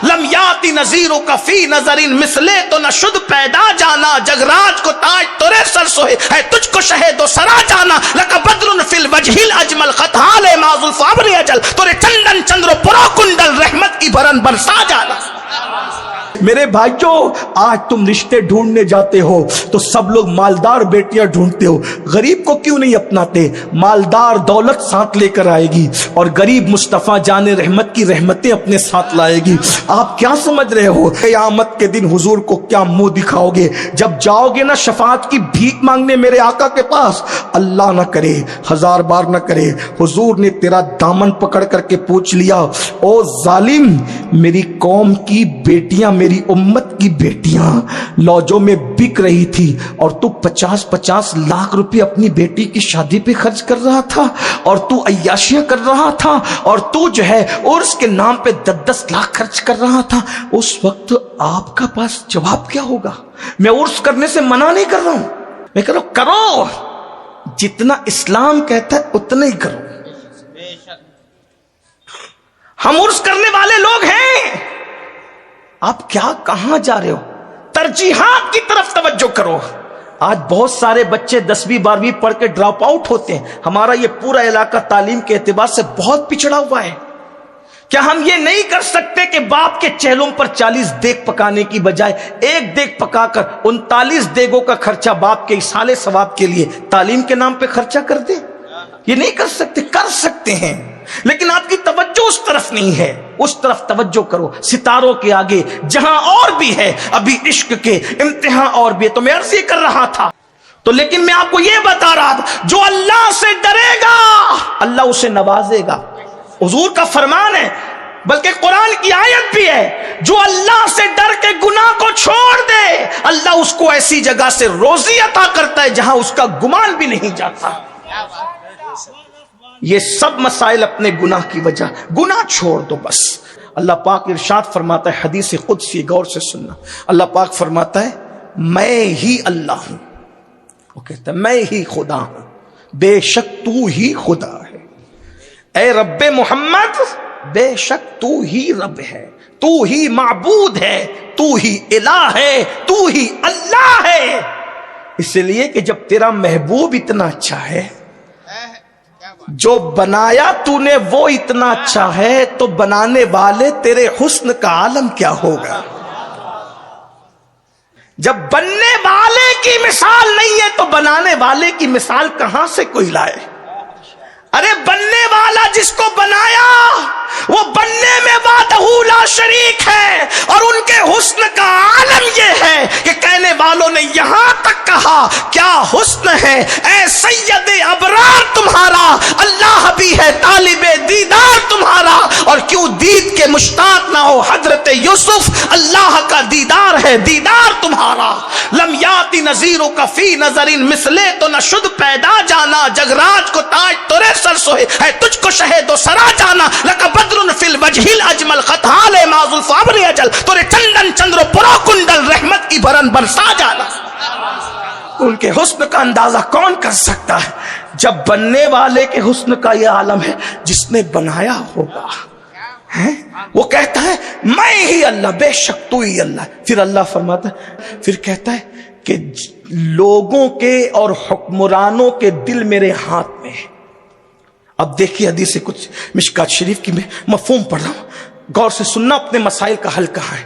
لم یاتی نذیرک فی نظر مثلے تو نہ شد پیدا جانا، جگراج کو تاج تورے سر سوئے ہے تجھ کو شہد و سرا جانا، لک بدر فی الوجہ الاجمل خط حال معذل فابر اجل، تورے چندن چندر پرو کنڈل رحمت کی بھرن برسا جانا۔ میرے بھائیوں، آج تم رشتے ڈھونڈنے جاتے ہو تو سب لوگ مالدار بیٹیاں ڈھونڈتے ہو، غریب کو کیوں نہیں اپناتے؟ مالدار دولت ساتھ لے کر آئے گی اور غریب مصطفیٰ جان رحمت کی رحمتیں اپنے ساتھ لائے گی۔ آپ کیا سمجھ رہے ہو قیامت کے دن حضور کو کیا منہ دکھاؤ گے؟ جب جاؤ گے نا شفاعت کی بھیک مانگنے میرے آقا کے پاس، اللہ نہ کرے، ہزار بار نہ کرے، حضور نے تیرا دامن پکڑ کر کے پوچھ لیا، او ظالم، میری قوم کی بیٹیاں، میری امت کی بیٹیاں لوجوں میں بک رہی تھی اور تو 50-50 لاکھ روپے اپنی بیٹی کی شادی پہ خرچ کر رہا تھا، اور تو عیاشیاں کر رہا تھا، اور تو جو ہے عرس کے نام پہ 10-10 لاکھ خرچ کر رہا تھا، اس وقت آپ کا پاس جواب کیا ہوگا؟ میں عرس کرنے سے منع نہیں کر رہا ہوں، میں کہہ رہا ہوں کرو، جتنا اسلام کہتا ہے اتنا ہی کرو۔ ہم عرس کرنے والے لوگ ہیں، آپ کیا کہاں جا رہے ہو؟ ترجیحات کی طرف توجہ کرو۔ آج بہت سارے بچے 10ویں 12ویں پڑھ کے ڈراپ آؤٹ ہوتے ہیں۔ ہمارا یہ پورا علاقہ تعلیم کے اعتبار سے بہت پچھڑا ہوا ہے۔ کیا ہم یہ نہیں کر سکتے کہ باپ کے چہلوں پر 40 دیگ پکانے کی بجائے ایک دیگ پکا کر 39 دیگوں کا خرچہ باپ کے ایصال ثواب کے لیے تعلیم کے نام پہ خرچہ کر دیں؟ یہ نہیں کر سکتے؟ کر سکتے ہیں، لیکن آپ کی توجہ اس طرف نہیں ہے۔ اس طرف توجہ کرو، ستاروں کے آگے جہاں اور بھی ہے ابھی عشق کے امتحان اور بھی ہے۔ تو میں عرض یہ کر رہا تھا تو، لیکن میں آپ کو یہ بتا رہا تھا، جو اللہ سے ڈرے گا اللہ اسے نوازے گا۔ حضور کا فرمان ہے، بلکہ قرآن کی آیت بھی ہے، جو اللہ سے ڈر کے گناہ کو چھوڑ دے اللہ اس کو ایسی جگہ سے روزی عطا کرتا ہے جہاں اس کا گمان بھی نہیں جاتا۔ یہ سب مسائل اپنے گناہ کی وجہ، گناہ چھوڑ دو بس۔ اللہ پاک ارشاد فرماتا ہے، حدیث قدسی غور سے سننا، اللہ پاک فرماتا ہے میں ہی اللہ ہوں، وہ کہتا ہے میں ہی خدا ہوں، بے شک تو ہی خدا ہے۔ اے رب محمد، بے شک تو ہی رب ہے، تو ہی معبود ہے، تو ہی الہ ہے، تو ہی اللہ ہے۔ اس لیے کہ جب تیرا محبوب اتنا اچھا ہے، جو بنایا تو نے وہ اتنا اچھا ہے، تو بنانے والے تیرے حسن کا عالم کیا ہوگا؟ جب بننے والے کی مثال نہیں ہے تو بنانے والے کی مثال کہاں سے کوئی لائے؟ ارے بننے والا جس کو بنایا وہ بننے میں وحدہ لا شریک ہے، اور ان کے حسن کا عالم یہ ہے کہ کہنے والوں نے یہاں تک کہا کیا حسن ہے اے سید ابرار تمہارا، اللہ بھی ہے طالب دیدار تمہارا، اور کیوں دید کے مشتاق نہ ہو حضرت یوسف، اللہ کا دیدار ہے دیدار تمہارا۔ لم یاتی نذیرک فی نظر مثلے تو نہ شد پیدا جانا، جگراج کو تاج تورے سر سوئے ہے تجھ کو شہد و سرا جانا، لک بدر فی الوجہ الاجمل خط حال معذل فابر اجل، تورے چندن چندر پرو کنڈل رحمت کی بھرن برسا جانا۔ ان کے حسن کا اندازہ کون کر سکتا ہے جب بننے والے کے حسن کا یہ عالم ہے جس نے بنایا ہوگا؟ وہ کہتا ہے میں ہی اللہ، بے شک تو ہی اللہ۔ پھر اللہ فرماتا ہے، پھر کہتا ہے کہ لوگوں کے اور حکمرانوں کے دل میرے ہاتھ میں ہے۔ اب دیکھیے حدیث کچھ مشکات شریف کی میں مفہوم پڑھ رہا ہوں، غور سے سننا، اپنے مسائل کا حل کہاں ہے۔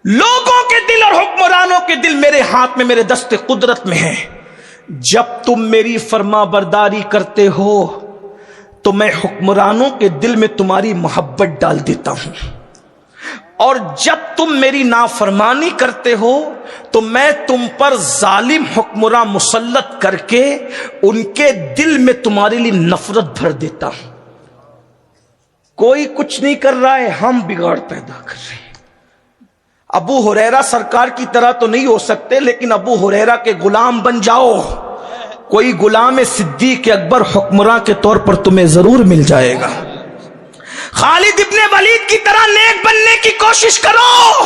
لوگوں کے دل اور حکمرانوں کے دل میرے ہاتھ میں، میرے دست قدرت میں ہے۔ جب تم میری فرما برداری کرتے ہو تو میں حکمرانوں کے دل میں تمہاری محبت ڈال دیتا ہوں، اور جب تم میری نافرمانی کرتے ہو تو میں تم پر ظالم حکمراں مسلط کر کے ان کے دل میں تمہارے لیے نفرت بھر دیتا ہوں۔ کوئی کچھ نہیں کر رہا ہے، ہم بگاڑ پیدا کر رہے ہیں۔ ابو ہریرہ سرکار کی طرح تو نہیں ہو سکتے، لیکن ابو ہریرہ کے غلام بن جاؤ، کوئی غلام صدیق اکبر حکمراں کے طور پر تمہیں ضرور مل جائے گا۔ خالد ابن ولید کی طرح نیک بننے کی کوشش کرو،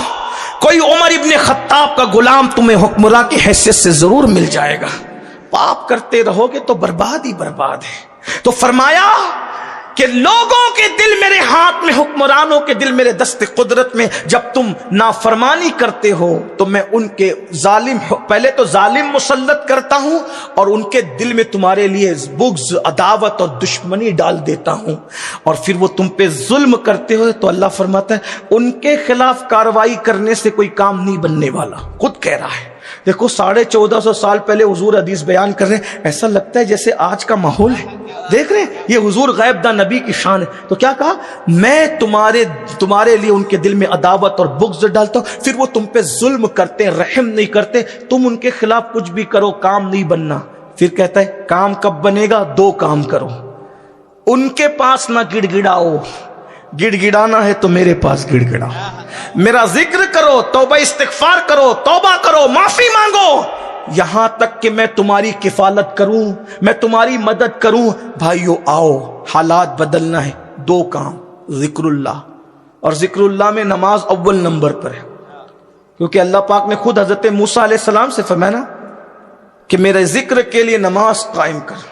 کوئی عمر ابن خطاب کا غلام تمہیں حکمراں کی حیثیت سے ضرور مل جائے گا۔ پاپ کرتے رہو گے تو برباد ہی برباد ہے۔ تو فرمایا کہ لوگوں کے دل میرے ہاتھ میں، حکمرانوں کے دل میرے دست قدرت میں، جب تم نافرمانی کرتے ہو تو میں ان کے پہلے تو ظالم مسلط کرتا ہوں اور ان کے دل میں تمہارے لیے بغض، عداوت اور دشمنی ڈال دیتا ہوں، اور پھر وہ تم پہ ظلم کرتے ہو تو اللہ فرماتا ہے ان کے خلاف کارروائی کرنے سے کوئی کام نہیں بننے والا، خود کہہ رہا ہے۔ دیکھو 1450 سال پہلے حضور حدیث بیان کر رہے ہیں، ایسا لگتا ہے جیسے آج کا ماحول ہے، دیکھ رہے ہیں یہ حضور غیب داں نبی کی شان ہے۔ تو کیا کہا؟ میں تمہارے لیے ان کے دل میں عداوت اور بغض ڈالتا ہوں، پھر وہ تم پہ ظلم کرتے، رحم نہیں کرتے، تم ان کے خلاف کچھ بھی کرو کام نہیں بننا۔ پھر کہتا ہے کام کب بنے گا؟ 2 کام کرو، ان کے پاس نہ گڑ گڑاؤ، گڑ گڑانا ہے تو میرے پاس گڑ گڑاؤ، میرا ذکر کرو، توبہ استغفار کرو، توبہ کرو، معافی مانگو، یہاں تک کہ میں تمہاری کفالت کروں، میں تمہاری مدد کروں۔ بھائیو آؤ، حالات بدلنا ہے۔ 2 کام، ذکر اللہ، اور ذکر اللہ میں نماز اول نمبر پر ہے، کیونکہ اللہ پاک نے خود حضرت موسیٰ علیہ السلام سے فرمایا نا کہ میرے ذکر کے لیے نماز قائم کر۔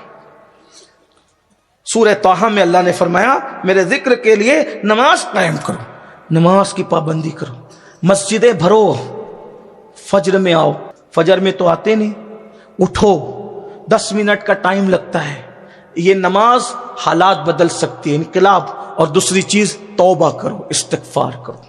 سورہ طٰہٰ میں اللہ نے فرمایا میرے ذکر کے لیے نماز قائم کرو، نماز کی پابندی کرو، مسجدیں بھرو، فجر میں آؤ، فجر میں تو آتے نہیں، اٹھو، 10 منٹ کا ٹائم لگتا ہے، یہ نماز حالات بدل سکتی ہے، انقلاب۔ اور دوسری چیز توبہ کرو، استغفار کرو۔